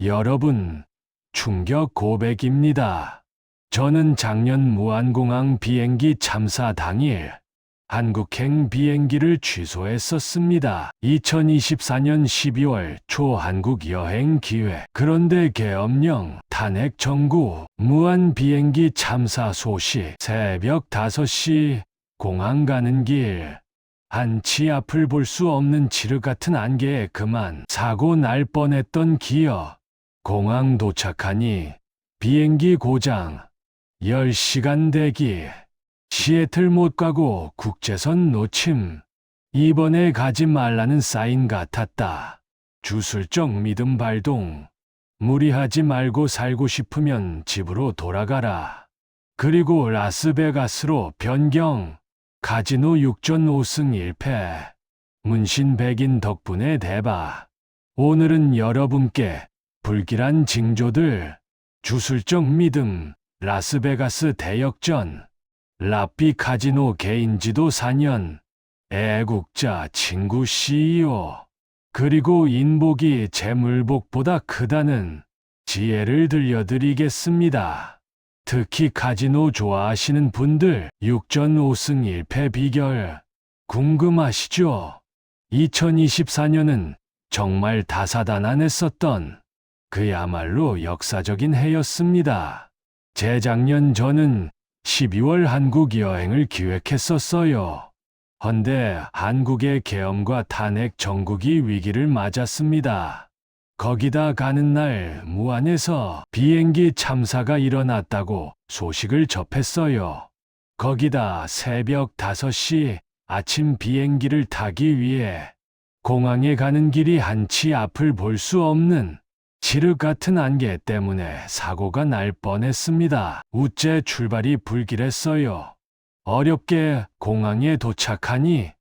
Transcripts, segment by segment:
여러분, 충격 고백입니다. 저는 작년 무안공항 비행기 참사 당일 한국행 비행기를 취소했었습니다. 2024년 12월 초 한국 여행 기획. 그런데 계엄령 탄핵 정부 무안 비행기 참사 소식. 새벽 5시 공항 가는 길. 한치 앞을 볼 수 없는 칠흑 같은 안개에 그만 사고 날 뻔했던 기억. 공항 도착하니 비행기 고장. 10시간 대기. 시애틀 못 가고 국제선 놓침. 이번에 가지 말라는 사인 같았다. 주술적 믿음 발동. 무리하지 말고 살고 싶으면 집으로 돌아가라. 그리고 라스베가스로 변경. 카지노 6전 5승 1패. 문신 백인 덕분에 대박. 오늘은 여러분께 불길한 징조들, 주술적 믿음, 라스베가스 대역전, 라삐 카지노 개인지도 4년, 애국자 친구 CEO, 그리고 인복이 재물복보다 크다는 지혜를 들려드리겠습니다. 특히 카지노 좋아하시는 분들 6전 5승 1패 비결 궁금하시죠? 2024년은 정말 다사다난했었던 그야말로 역사적인 해였습니다. 재작년 저는 12월 한국 여행을 기획했었어요. 헌데 한국의 계엄과 탄핵 정국이 위기를 맞았습니다. 거기다 가는 날 무안에서 비행기 참사가 일어났다고 소식을 접했어요. 거기다 새벽 5시 아침 비행기를 타기 위해 공항에 가는 길이 한치 앞을 볼 수 없는 칠흑 같은 안개 때문에 사고가 날 뻔했습니다. 우째 출발이 불길했어요. 어렵게 공항에 도착하니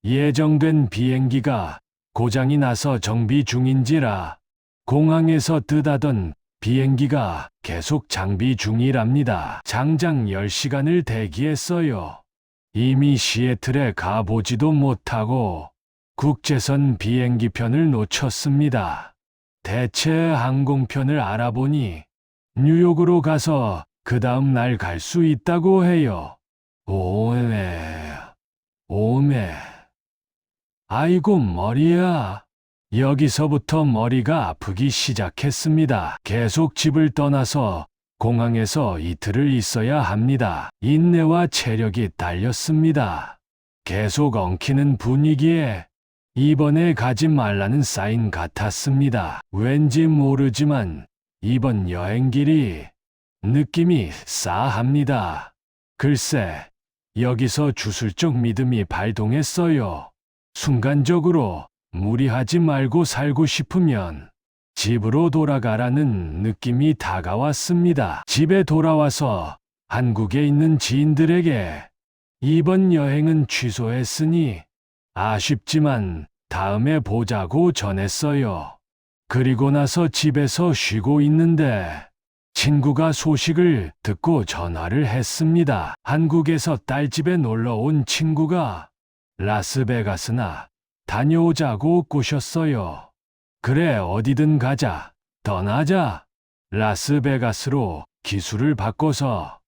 예정된 비행기가 고장이 나서 정비 중인지라 공항에서 뜨다던 비행기가 계속 장비 중이랍니다. 장장 10시간을 대기했어요. 이미 시애틀에 가보지도 못하고 국제선 비행기편을 놓쳤습니다. 대체 항공편을 알아보니 뉴욕으로 가서 그 다음 날 갈 수 있다고 해요. 오메. 아이고 머리야. 여기서부터 머리가 아프기 시작했습니다. 계속 집을 떠나서 공항에서 이틀을 있어야 합니다. 인내와 체력이 딸렸습니다. 계속 엉키는 분위기에 이번에 가지 말라는 사인 같았습니다. 왠지 모르지만 이번 여행길이 느낌이 싸합니다. 글쎄, 여기서 주술적 믿음이 발동했어요. 순간적으로 무리하지 말고 살고 싶으면 집으로 돌아가라는 느낌이 다가왔습니다. 집에 돌아와서 한국에 있는 지인들에게 이번 여행은 취소했으니 아쉽지만 다음에 보자고 전했어요. 그리고 나서 집에서 쉬고 있는데 친구가 소식을 듣고 전화를 했습니다. 한국에서 딸 집에 놀러 온 친구가 라스베가스나 다녀오자고 꼬셨어요. 그래, 어디든 가자. 떠나자. 라스베가스로 기수를 바꿔서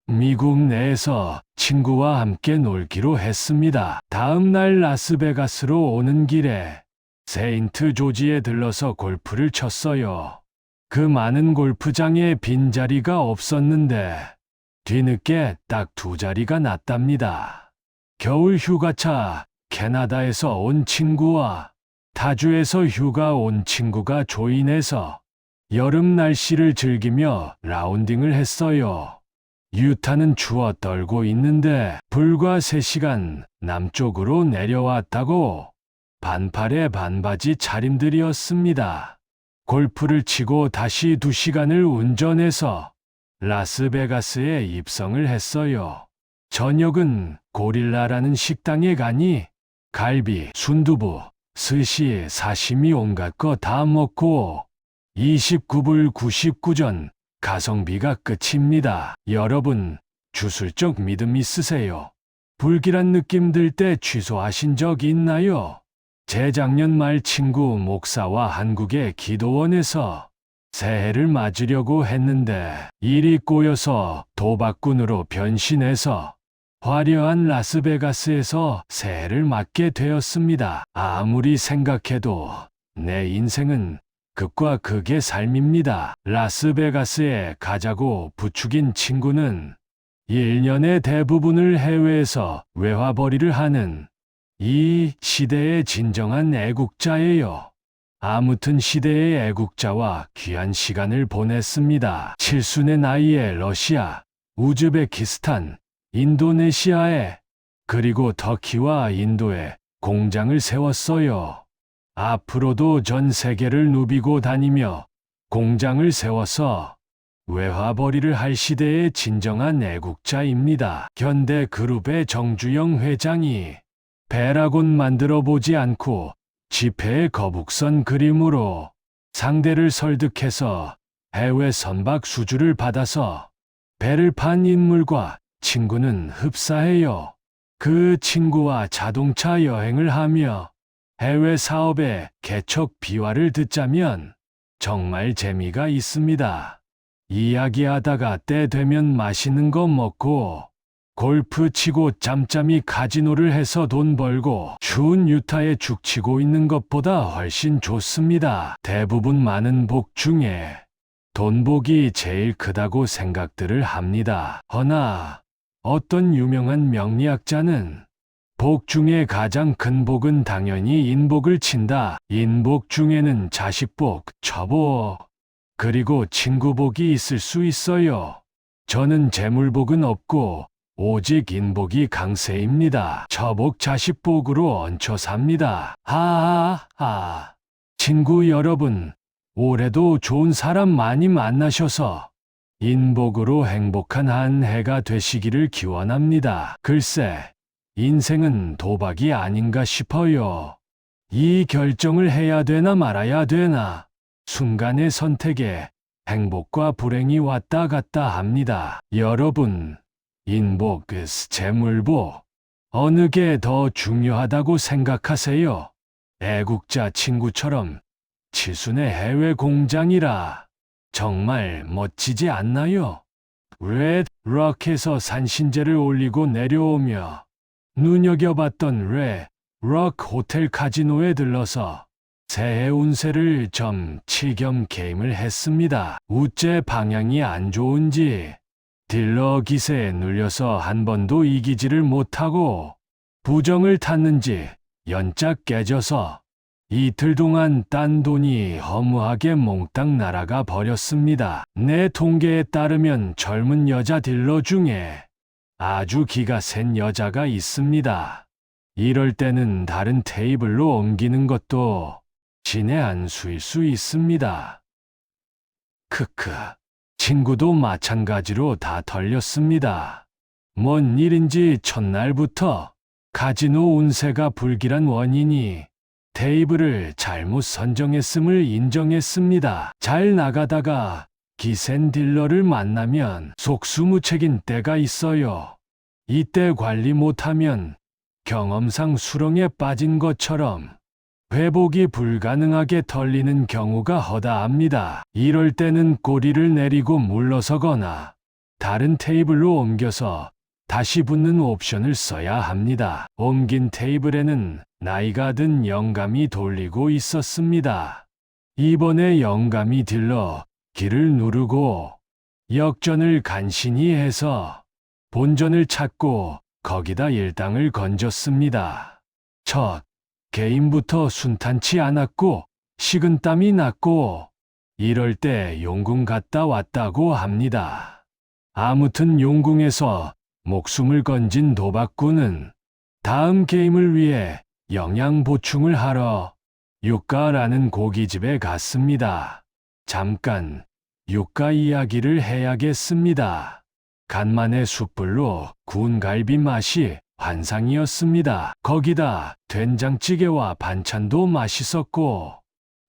미국 내에서 친구와 함께 놀기로 했습니다. 다음 날 라스베가스로 오는 길에 세인트 조지에 들러서 골프를 쳤어요. 그 많은 골프장에 빈자리가 없었는데 뒤늦게 딱 2자리가 났답니다. 겨울 휴가차 캐나다에서 온 친구와 타주에서 휴가 온 친구가 조인해서 여름 날씨를 즐기며 라운딩을 했어요. 유타는 추워 떨고 있는데 불과 3시간 남쪽으로 내려왔다고 반팔에 반바지 차림들이었습니다. 골프를 치고 다시 2시간을 운전해서 라스베가스에 입성을 했어요. 저녁은 고릴라라는 식당에 가니 갈비, 순두부, 스시, 사시미 온갖 거 다 먹고 29불 99전 가성비가 끝입니다. 여러분, 주술적 믿음 있으세요? 불길한 느낌 들 때 취소하신 적 있나요? 재작년 말 친구 목사와 한국의 기도원에서 새해를 맞으려고 했는데 일이 꼬여서 도박꾼으로 변신해서 화려한 라스베가스에서 새해를 맞게 되었습니다. 아무리 생각해도 내 인생은 극과 극의 삶입니다. 라스베가스에 가자고 부추긴 친구는 1년의 대부분을 해외에서 외화벌이를 하는 이 시대의 진정한 애국자예요. 아무튼 시대의 애국자와 귀한 시간을 보냈습니다. 칠순의 나이에 러시아, 우즈베키스탄, 인도네시아에 그리고 터키와 인도에 공장을 세웠어요. 앞으로도 전 세계를 누비고 다니며 공장을 세워서 외화벌이를 할 시대의 진정한 애국자입니다. 현대 그룹의 정주영 회장이 배라곤 만들어 보지 않고 지폐의 거북선 그림으로 상대를 설득해서 해외 선박 수주를 받아서 배를 판 인물과 친구는 흡사해요. 그 친구와 자동차 여행을 하며 해외 사업의 개척 비화를 듣자면 정말 재미가 있습니다. 이야기하다가 때 되면 맛있는 거 먹고 골프 치고 짬짬이 카지노를 해서 돈 벌고 추운 유타에 죽치고 있는 것보다 훨씬 좋습니다. 대부분 많은 복 중에 돈복이 제일 크다고 생각들을 합니다. 허나 어떤 유명한 명리학자는 복 중에 가장 큰 복은 당연히 인복을 친다. 인복 중에는 자식복, 처복, 그리고 친구복이 있을 수 있어요. 저는 재물복은 없고 오직 인복이 강세입니다. 처복 자식복으로 얹혀 삽니다. 하하하. 친구 여러분, 올해도 좋은 사람 많이 만나셔서 인복으로 행복한 한 해가 되시기를 기원합니다. 글쎄, 인생은 도박이 아닌가 싶어요. 이 결정을 해야 되나 말아야 되나. 순간의 선택에 행복과 불행이 왔다 갔다 합니다. 여러분, 인복, 재물복, 어느 게 더 중요하다고 생각하세요? 애국자 친구처럼 칠순의 해외 공장이라 정말 멋지지 않나요? 레드 록에서 산신제를 올리고 내려오며 눈여겨봤던 레드 록 호텔 카지노에 들러서 새해 운세를 좀 칠겸 게임을 했습니다. 우째 방향이 안 좋은지 딜러 기세에 눌려서 한 번도 이기지를 못하고 부정을 탔는지 연짝 깨져서 이틀 동안 딴 돈이 허무하게 몽땅 날아가 버렸습니다. 내 통계에 따르면 젊은 여자 딜러 중에 아주 기가 센 여자가 있습니다. 이럴 때는 다른 테이블로 옮기는 것도 신의 한 수일 수 있습니다. 크크. 친구도 마찬가지로 다 털렸습니다. 뭔 일인지 첫날부터 카지노 운세가 불길한 원인이 테이블을 잘못 선정했음을 인정했습니다. 잘 나가다가 기센 딜러를 만나면 속수무책인 때가 있어요. 이때 관리 못하면 경험상 수렁에 빠진 것처럼 회복이 불가능하게 털리는 경우가 허다합니다. 이럴 때는 꼬리를 내리고 물러서거나 다른 테이블로 옮겨서 다시 붙는 옵션을 써야 합니다. 옮긴 테이블에는 나이가 든 영감이 돌리고 있었습니다. 이번에 영감이 딜러 길을 누르고 역전을 간신히 해서 본전을 찾고 거기다 일당을 건졌습니다. 첫 게임부터 순탄치 않았고 식은땀이 났고 이럴 때 용궁 갔다 왔다고 합니다. 아무튼 용궁에서 목숨을 건진 도박꾼은 다음 게임을 위해 영양 보충을 하러 육가라는 고깃집에 갔습니다. 잠깐 육가 이야기를 해야겠습니다. 간만에 숯불로 구운 갈비 맛이 환상이었습니다. 거기다 된장찌개와 반찬도 맛있었고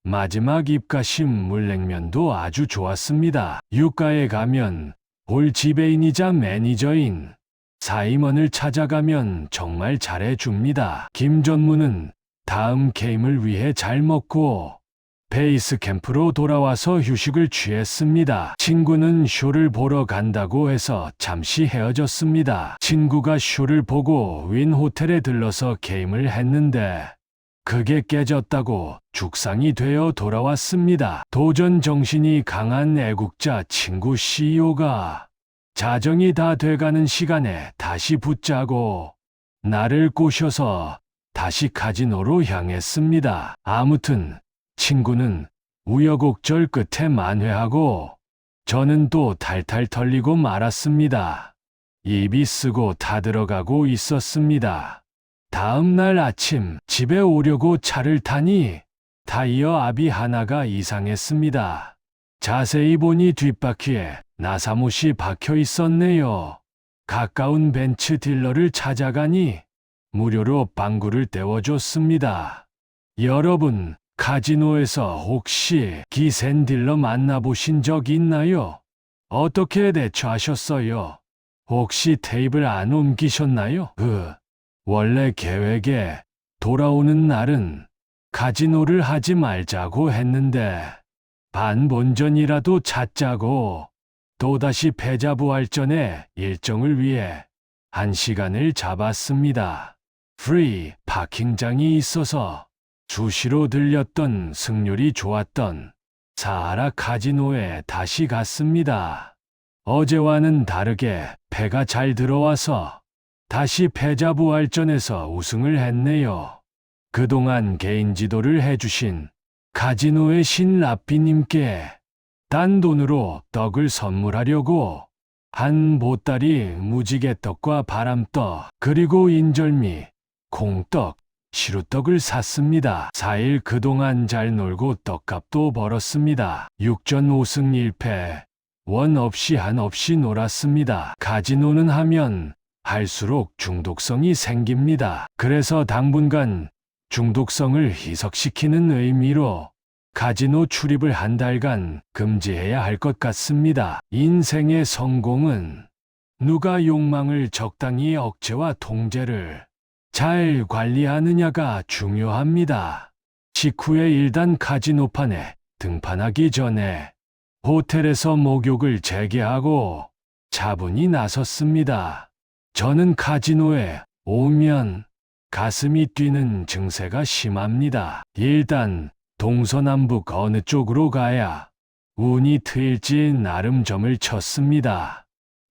마지막 입가심 물냉면도 아주 좋았습니다. 육가에 가면 볼 지배인이자 매니저인 사임원을 찾아가면 정말 잘해줍니다. 김 전무는 다음 게임을 위해 잘 먹고 베이스 캠프로 돌아와서 휴식을 취했습니다. 친구는 쇼를 보러 간다고 해서 잠시 헤어졌습니다. 친구가 쇼를 보고 윈 호텔에 들러서 게임을 했는데 그게 깨졌다고 죽상이 되어 돌아왔습니다. 도전 정신이 강한 애국자 친구 CEO가 자정이 다 돼가는 시간에 다시 붙자고 나를 꼬셔서 다시 카지노로 향했습니다. 아무튼 친구는 우여곡절 끝에 만회하고 저는 또 탈탈 털리고 말았습니다. 입이 쓰고 다 들어가고 있었습니다. 다음 날 아침 집에 오려고 차를 타니 타이어 압이 하나가 이상했습니다. 자세히 보니 뒷바퀴에 나사못이 박혀 있었네요. 가까운 벤츠 딜러를 찾아가니 무료로 빵구를 떼워줬습니다. 여러분, 카지노에서 혹시 기센 딜러 만나보신 적 있나요? 어떻게 대처하셨어요? 혹시 테이블 안 옮기셨나요? 원래 계획에 돌아오는 날은 카지노를 하지 말자고 했는데 반본전이라도 찾자고 또다시 패자부활전의 일정을 위해 1시간을 잡았습니다. 프리 파킹장이 있어서 수시로 들렸던 승률이 좋았던 사하라 카지노에 다시 갔습니다. 어제와는 다르게 패가 잘 들어와서 다시 패자부활전에서 우승을 했네요. 그동안 개인 지도를 해주신 카지노의 신 라삐님께 딴 돈으로 떡을 선물하려고 한 보따리 무지개떡과 바람떡 그리고 인절미, 콩떡, 시루떡을 샀습니다. 4일 그동안 잘 놀고 떡값도 벌었습니다. 6전 5승 1패, 원 없이 한 없이 놀았습니다. 카지노는 하면 할수록 중독성이 생깁니다. 그래서 당분간 중독성을 희석시키는 의미로 카지노 출입을 한 달간 금지해야 할 것 같습니다. 인생의 성공은 누가 욕망을 적당히 억제와 통제를 잘 관리하느냐가 중요합니다. 직후에 1단 카지노판에 등판하기 전에 호텔에서 목욕을 재개하고 차분히 나섰습니다. 저는 카지노에 오면 가슴이 뛰는 증세가 심합니다. 일단 동서남북 어느 쪽으로 가야 운이 트일지 나름 점을 쳤습니다.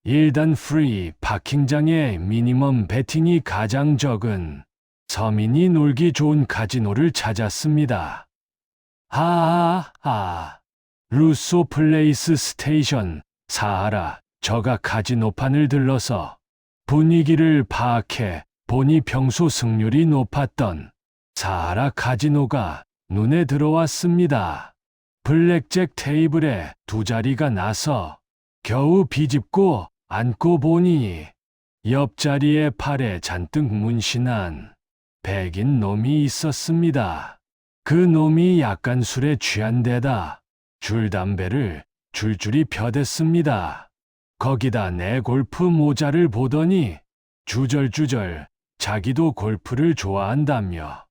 1단 프리 파킹장의 미니멈 베팅이 가장 적은 서민이 놀기 좋은 카지노를 찾았습니다. 루소 플레이스 스테이션 사하라. 저가 카지노판을 들러서 분위기를 파악해 보니 평소 승률이 높았던 사하라 카지노가 눈에 들어왔습니다. 블랙잭 테이블에 두 자리가 나서 겨우 비집고 앉고 보니 옆자리에 팔에 잔뜩 문신한 백인 놈이 있었습니다. 그 놈이 약간 술에 취한 데다 줄담배를 줄줄이 펴댔습니다. 거기다 내 골프 모자를 보더니 주절주절 자기도 골프를 좋아한다며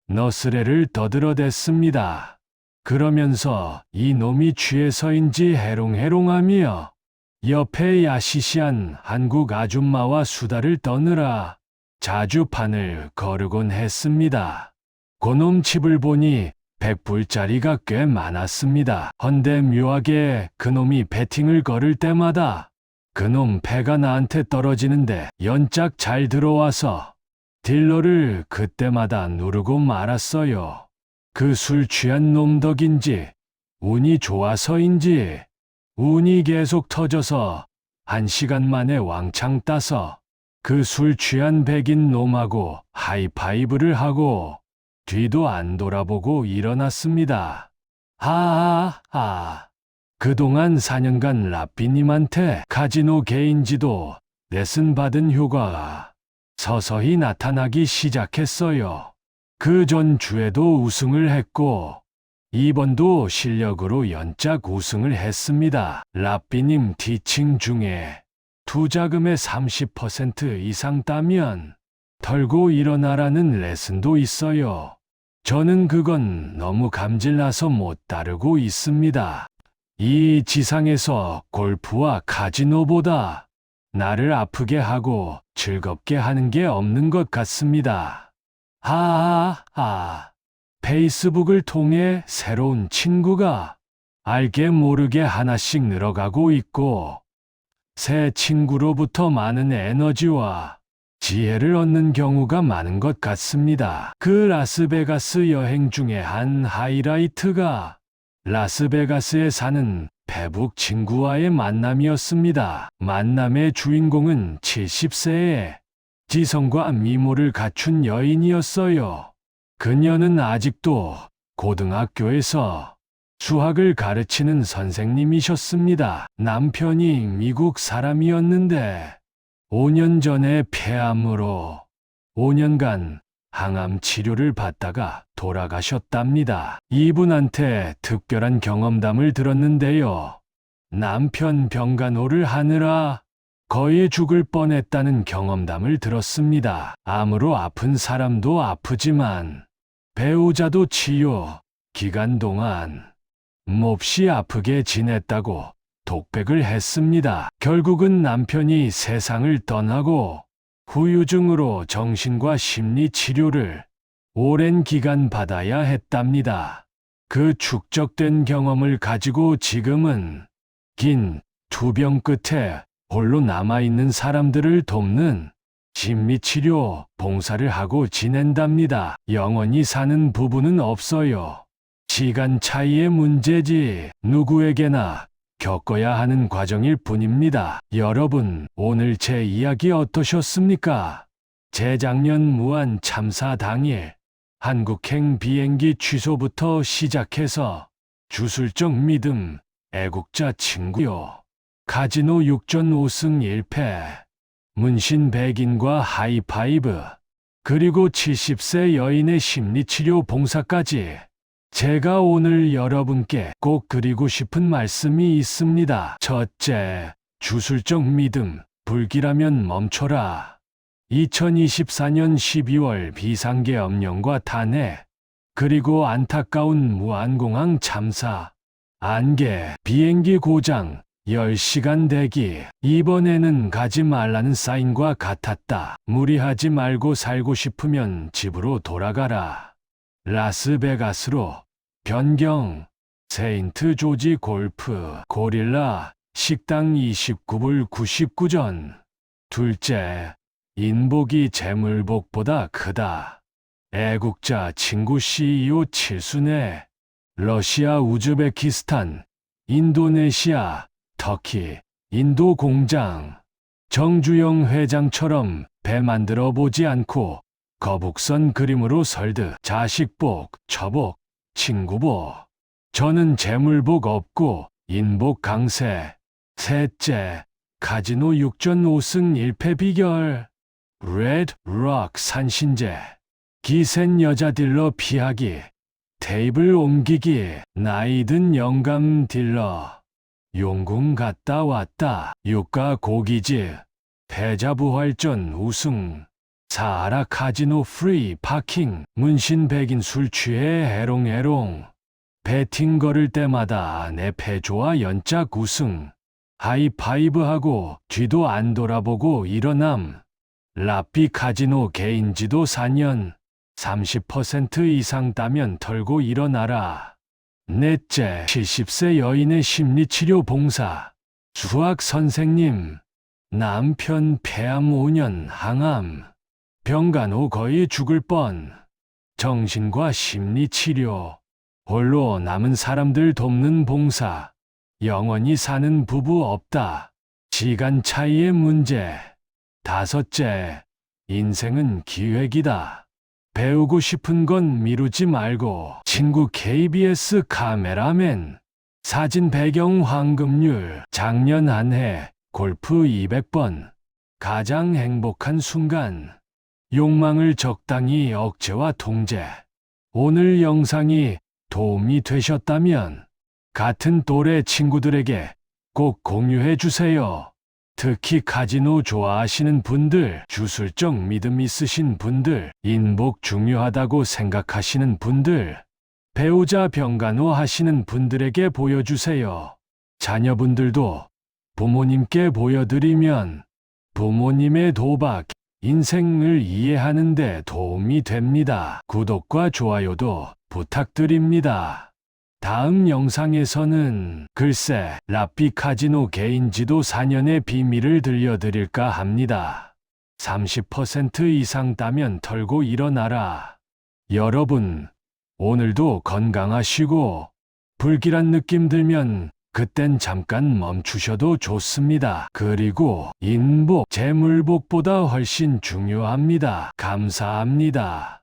너스레를 떠들어댔습니다. 그러면서 이 놈이 취해서인지 해롱해롱하며 옆에 야시시한 한국 아줌마와 수다를 떠느라 자주판을 거르곤 했습니다. 그놈 칩을 보니 100불짜리가 꽤 많았습니다. 헌데 묘하게 그놈이 배팅을 걸을 때마다 그놈 패가 나한테 떨어지는데 연짝 잘 들어와서 딜러를 그때마다 누르고 말았어요. 그 술 취한 놈 덕인지 운이 좋아서인지 운이 계속 터져서 1시간 만에 왕창 따서 그 술 취한 백인 놈하고 하이파이브를 하고 뒤도 안 돌아보고 일어났습니다. 그동안 4년간 라삐님한테 카지노 개인지도 레슨 받은 효과가 서서히 나타나기 시작했어요. 그 전 주에도 우승을 했고 이번도 실력으로 연짝 우승을 했습니다. 라삐님 티칭 중에 투자금의 30% 이상 따면 털고 일어나라는 레슨도 있어요. 저는 그건 너무 감질나서 못 따르고 있습니다. 이 지상에서 골프와 카지노보다 나를 아프게 하고 즐겁게 하는 게 없는 것 같습니다. 페이스북을 통해 새로운 친구가 알게 모르게 하나씩 늘어가고 있고, 새 친구로부터 많은 에너지와 지혜를 얻는 경우가 많은 것 같습니다. 그 라스베가스 여행 중에 한 하이라이트가 라스베가스에 사는 페북 친구와의 만남이었습니다. 만남의 주인공은 70세의 지성과 미모를 갖춘 여인이었어요. 그녀는 아직도 고등학교에서 수학을 가르치는 선생님이셨습니다. 남편이 미국 사람이었는데 5년 전에 폐암으로 5년간 항암 치료를 받다가 돌아가셨답니다. 이분한테 특별한 경험담을 들었는데요. 남편 병간호를 하느라 거의 죽을 뻔했다는 경험담을 들었습니다. 암으로 아픈 사람도 아프지만 배우자도 치료 기간 동안 몹시 아프게 지냈다고 독백을 했습니다. 결국은 남편이 세상을 떠나고 후유증으로 정신과 심리 치료를 오랜 기간 받아야 했답니다. 그 축적된 경험을 가지고 지금은 긴 투병 끝에 홀로 남아있는 사람들을 돕는 심리치료 봉사를 하고 지낸답니다. 영원히 사는 부부는 없어요. 시간 차이의 문제지 누구에게나 겪어야 하는 과정일 뿐입니다. 여러분, 오늘 제 이야기 어떠셨습니까? 재작년 무한 참사 당일 한국행 비행기 취소부터 시작해서 주술적 믿음, 애국자 친구요, 카지노 6전 5승 1패, 문신 백인과 하이파이브, 그리고 70세 여인의 심리치료 봉사까지 제가 오늘 여러분께 꼭 드리고 싶은 말씀이 있습니다. 첫째, 주술적 믿음, 불길하면 멈춰라. 2024년 12월 비상계 엄령과 탄핵, 그리고 안타까운 무안공항 참사, 안개, 비행기 고장, 10시간 대기, 이번에는 가지 말라는 사인과 같았다. 무리하지 말고 살고 싶으면 집으로 돌아가라. 라스베가스로 변경, 세인트 조지 골프, 고릴라, 식당 29불 99전. 둘째, 인복이 재물복보다 크다. 애국자 친구 CEO 칠순회, 러시아 우즈베키스탄, 인도네시아, 터키, 인도 공장. 정주영 회장처럼 배 만들어 보지 않고 거북선 그림으로 설득, 자식복, 처복, 친구복. 저는 재물복 없고 인복 강세. 셋째, 카지노 6전 5승 1패 비결. 레드 록 산신제. 기센 여자 딜러 피하기. 테이블 옮기기. 나이든 영감 딜러. 용궁 갔다 왔다. 유가 고기집. 패자부활전 우승. 사하라 카지노 프리 파킹. 문신 백인 술 취해 해롱해롱. 배팅 걸을 때마다 내 패조와 연짝 우승. 하이파이브하고 뒤도 안 돌아보고 일어남. 라삐 카지노 개인지도 4년. 30% 이상 따면 털고 일어나라. 넷째, 70세 여인의 심리치료 봉사. 수학 선생님. 남편 폐암 5년 항암. 병간호 거의 죽을 뻔. 정신과 심리치료. 홀로 남은 사람들 돕는 봉사. 영원히 사는 부부 없다. 시간 차이의 문제. 다섯째, 인생은 기획이다. 배우고 싶은 건 미루지 말고 친구 KBS 카메라맨. 사진 배경 황금률. 작년 한 해 골프 200번. 가장 행복한 순간. 욕망을 적당히 억제와 통제. 오늘 영상이 도움이 되셨다면 같은 또래 친구들에게 꼭 공유해 주세요. 특히 카지노 좋아하시는 분들, 주술적 믿음 있으신 분들, 인복 중요하다고 생각하시는 분들, 배우자 병간호 하시는 분들에게 보여주세요. 자녀분들도 부모님께 보여드리면 부모님의 도박, 인생을 이해하는 데 도움이 됩니다. 구독과 좋아요도 부탁드립니다. 다음 영상에서는 글쎄 라삐 카지노 개인지도 4년의 비밀을 들려드릴까 합니다. 30% 이상 따면 털고 일어나라. 여러분, 오늘도 건강하시고 불길한 느낌 들면 그땐 잠깐 멈추셔도 좋습니다. 그리고 인복, 재물복보다 훨씬 중요합니다. 감사합니다.